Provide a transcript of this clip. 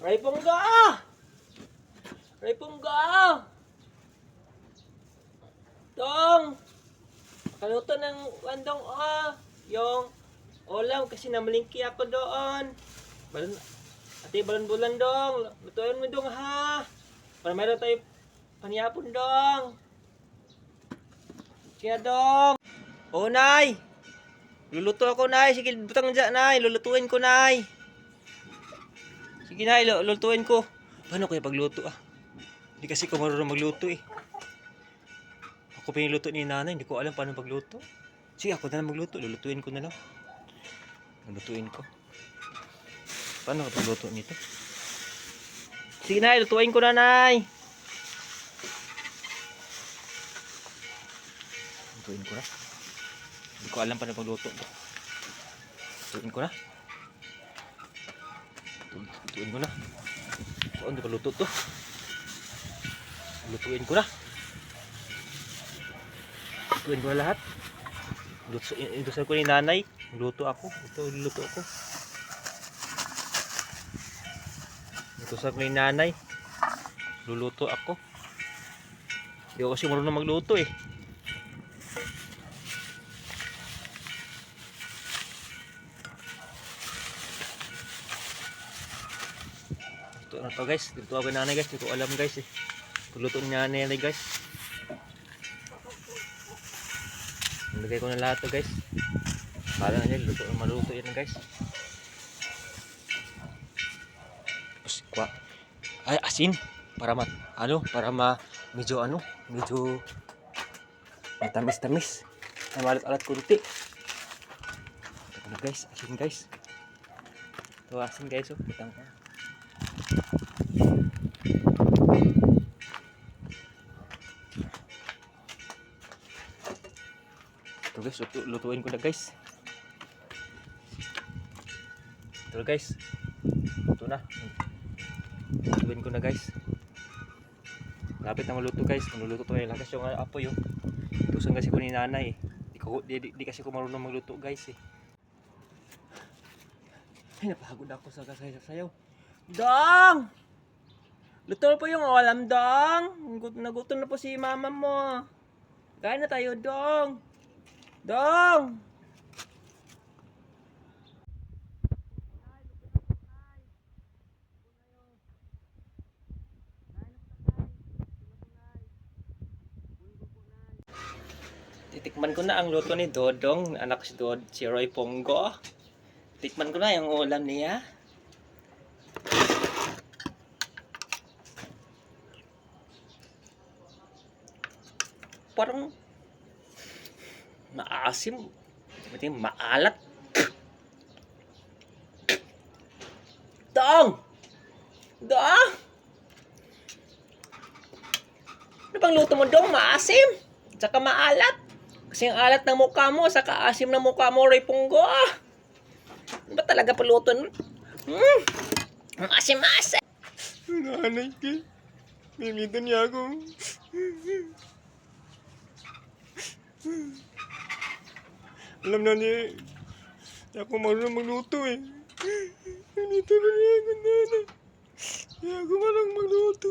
Ray Pongga! Ray Pongga! Tong! Kaluto ng andong yung ulam kasi namalingki ako doon. Balon bulan dong. Lutuin mo dong ha. Para meron tayo paniyapon dong. Siya dong. Oh, Nay. Luluto ako, Nay. Sige, butang dyan, Nay. Lulutuin ko, Nay. Sige, Nay. Lulutuin ko. Paano kaya pagluto Hindi kasi ko marunong magluto Ako piniluto ni Nanay. Hindi ko alam paano pagluto. Sige, ako na lang magluto. Lulutuin ko na lang. Lulutuin ko. Paano ka pagluto nito? Sige, Nay. Lutuin ko na, Nay. Lutuin ko na. Hindi ko alam paano pagluto. Lutuin ko na. Lutuin ko na. Saan di paluto to? Lutuin ko na. Lutuin ko na lahat. Indusan ko ni Nanay. Luto ako. Ito, luto ako. Indusan ko ni Nanay. Luluto ako. Hindi ako kasi marunong magluto Ito na to, guys. Dito ako ni Nanay, guys. Hindi ko alam, guys Pagluto ni Nanay, guys. Nilagay ko na lahat to, guys. Para na yan. Maluto yan, guys. Tapos, asin. Para medyo matamis-tamis. Malat-alat kunti. Ito na, guys. Asin, guys. Ito, asin, guys. Butang ko. Ito, guys. Lutuin ko na, guys. Ito, guys. Luto na. Lutuin ko na, guys. Lapit na maluto, guys. Maluluto to lakas yung apoy Tusan kasi ko ni Nanay Di kasi ko marunong magluto, guys Ay, napagod ako sa sayaw. Dong! Luto po yung ulam, Dong. Nagutom na po si mama mo. Kain na tayo, Dong. Dong! Titikman ko na ang luto ni Dodong, anak si Roy Ponggo. Tikman ko na yung ulam niya. Parang maasim, maalat. Dong! Dong! Ano bang luto mo, Dong? Maasim? Tsaka maalat? Kasi ang alat ng mukha mo, saka asim ng mukha mo, Roy Ponggo. Ano ba talaga paluto? Ang asim-asim. Nanay ka. Mimitan niya ako. Alam na niya Hindi ako marunong magluto Mimitan na niya ako, nanay. Hindi ako marunong magluto